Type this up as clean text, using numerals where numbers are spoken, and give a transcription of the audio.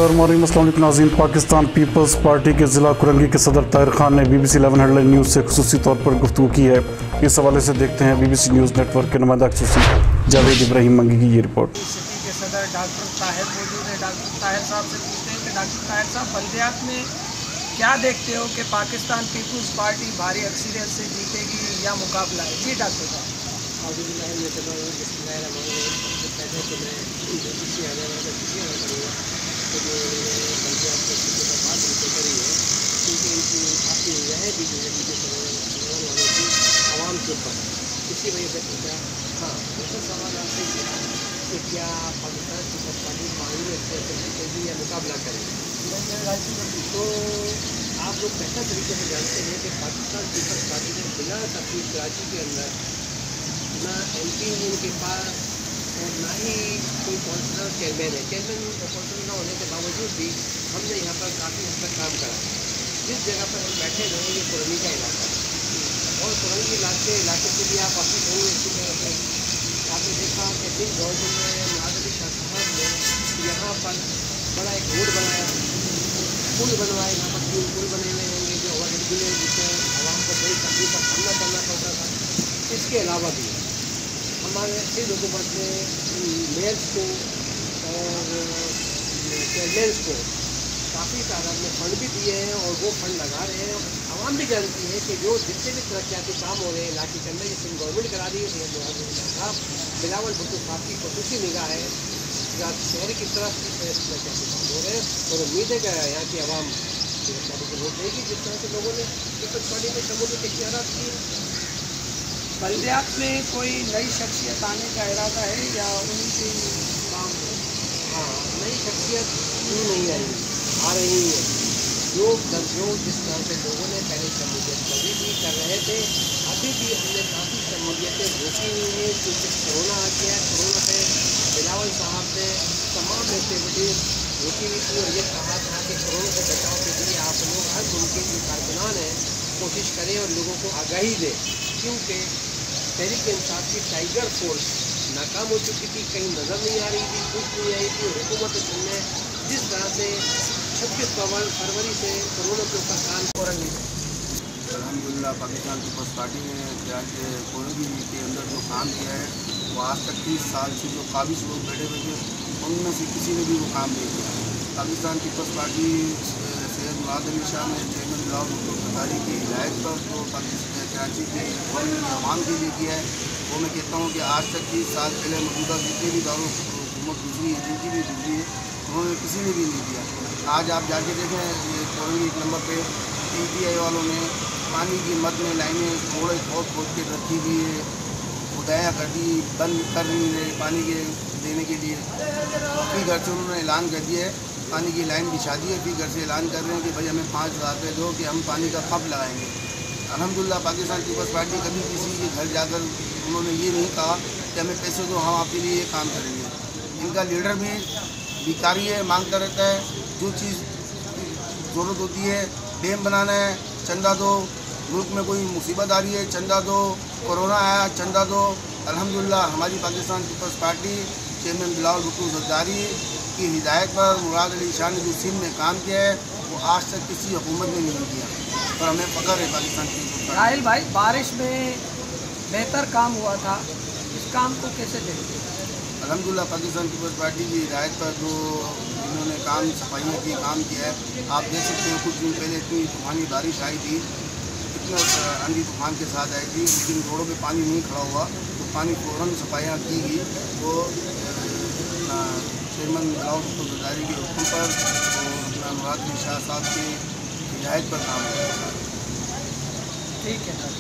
बिस्मिल्लाहिर्रहमानिर्रहीम। अस्सलाम वालेकुम नाज़रीन। पाकिस्तान पीपल्स पार्टी के ज़िला कुरंगी के सदर ताहिर खान ने BBC 11 हेडलाइन न्यूज़ से खुसूसी तौर पर गुफ्तगू की है। इस हवाले से देखते हैं BBC न्यूज़ नेटवर्क के नुमाइंदा खुसूसी जावेद इब्राहिम मंगी की ये रिपोर्ट। सिटी के सदर डॉक्टर ताहिर मौजूद है। डॉक्टर ताहिर साहब से पूछते हैं कि डॉक्टर ताहिर साहब, बल्दियात में क्या देखते हो कि पाकिस्तान पीपल्स पार्टी भारी अक्सरियत से जीतेगी या मुकाबला है? जी डॉक्टर साहब। आवाम के ऊपर इसी वजह से पूछा। हाँ, दूसरा सवाल आपसे किया कि क्या पाकिस्तान पीपल्स पार्टी मांगी अच्छे जीतेगी या मुकाबला करेगी। तो आप लोग बेहतर तरीके से जानते हैं कि पाकिस्तान पीपल्स पार्टी ने बिना तफरीक कराची के अंदर ना MP है इनके पास और ना ही कोई काउंसिलर चेयरमैन है। चेयरमैन काउंसिलर न होने के बावजूद भी हमने यहाँ पर काफ़ी हद तक काम करा। जिस जगह पर हम बैठे हुए हैं ये कुरंगी का इलाका है और कुरंगी इलाके से भी आप अपनी नहीं अच्छी तरह से आपने देखा कि जिन गवर्नमेंट में मुराद अली शाह साहब ने यहाँ पर बड़ा एक रोड बनाया, पुल बनवाए, यहाँ पर 3 पुल बने हुए होंगे जो ओवरहेड बिल है, जिससे आवाम को बड़ी तकलीफ का सामना करना पड़ता था। इसके अलावा भी हमारे ऐसे हुकूमत ने मेयर्स को और चेयरमैन को काफ़ी तादाद में फंड भी दिए हैं और वो फंड लगा रहे हैं। आवाम भी जानती है कि जो जितने भी तरक्याती काम हो रहे हैं इलाके के अंदर, जैसे गवर्नमेंट करा रही है, बिलावल भुट्टो साहब की खुसूसी निगाह है शहर की तरफ तरक्याती काम हो रहे हैं और उम्मीद है कि यहाँ की आवाम तरक्याती को वोट देगी जिस तरह से लोगों ने पीपल्स पार्टी में शमूलियत इख्तियार की। बल्दियात में कोई नई शख्सियत आने का इरादा है या उन्हीं के काम है? हाँ, नई शख्सियत क्यों नहीं आई, आ रही है। जो जिस तरह से लोगों ने पहले शमूलियत कभी भी कर रहे थे, अभी भी हमने काफ़ी शमूलियतें रोकी हुई हैं क्योंकि कोरोना आ गया है। कोरोना से बिलावल साहब ने तमाम एक्टिविटीज़ रोकी हुई थी और ये कहा था कि कोरोना से बचाव के लिए आप लोग हर मुमकिन जो कारकुनान हैं कोशिश करें और लोगों को आगाही दें, क्योंकि तहरीक इंसाफ की टाइगर फोर्स नाकाम हो चुकी थी, कहीं नज़र नहीं आ रही थी, कुछ नहीं आई थी। हुकूमत ने जिस तरह से 26 फरवरी से कोरोना के ऊपर काम कुरंगी में अल्हम्दुलिल्लाह पाकिस्तान पीपल्स पार्टी ने कुरंगी के अंदर जो काम किया है वो आज तक 30 साल से जो काबिज लोग बैठे हुए थे उनमें से किसी ने भी वो काम नहीं किया। पाकिस्तान पीपल्स पार्टी सैयद मुराद अली शाह ने चेयरमैन बिलावल भुट्टो सरदारी की हिदायत पर जो कराची के आवाम के लिए किया है वो मैं कहता हूँ कि आज तक 30 साल पहले मौजूदा जितने भी दारों हुकूमत गुजरी है, जिनकी भी गुजरी है, उन्होंने किसी ने भी नहीं किया। आज आप जाके देखें ये कुरंगी 1 नंबर पे PTI वालों ने पानी की मद में लाइनें थोड़े बहुत खोद के रखी हुई है, खुदाया कर दी, बंद कर नहीं रहे पानी के देने के लिए। अपनी घर से उन्होंने ऐलान कर दिया है, पानी की लाइन बिछा दी है, फिर घर से ऐलान कर रहे हैं कि भाई हमें 5,000 रुपये दो कि हम पानी का पंप लगाएंगे। अल्हम्दुलिल्लाह पाकिस्तान पीपल्स पार्टी कभी किसी के घर जाकर उन्होंने ये नहीं कहा कि हमें पैसे दो, हम आपके लिए ये काम करेंगे। इनका लीडर भी भिखारी है, मांगता रहता है। जो चीज़ ज़रूरत होती है, डैम बनाना है चंदा दो, मुल्क में कोई मुसीबत आ रही है चंदा दो, कोरोना आया चंदा दो। अल्हम्दुलिल्लाह हमारी Pakistan Peoples Party chairman Bilawal Bhutto Zardari की हिदायत पर मुराद अली शाह ने जो सिंध में काम किया है वो आज तक किसी हुकूमत ने नहीं किया और हमें फ़ख्र है पाकिस्तान पीपल्स पार्टी। राहिल भाई, बारिश में बेहतर काम हुआ था, इस काम को कैसे देखते हैं? अल्हम्दुलिल्लाह पाकिस्तान पीपल्स पार्टी की हिदायत पर जो इन्होंने काम सफाइयों की काम किया है, आप देख सकते हैं कुछ दिन पहले इतनी तूफ़ानी बारिश आई थी, इतना आंधी तूफ़ान के साथ आई थी, लेकिन रोडों पे पानी नहीं खड़ा हुआ तो पानी फ़ौरन सफाइयाँ की गई। तो चेयरमैन बिलावल भुट्टो सरदारी के हुक्म पर और अपना मुराद अली शाह साहब की हिदायत पर काम किया। ठीक है सर।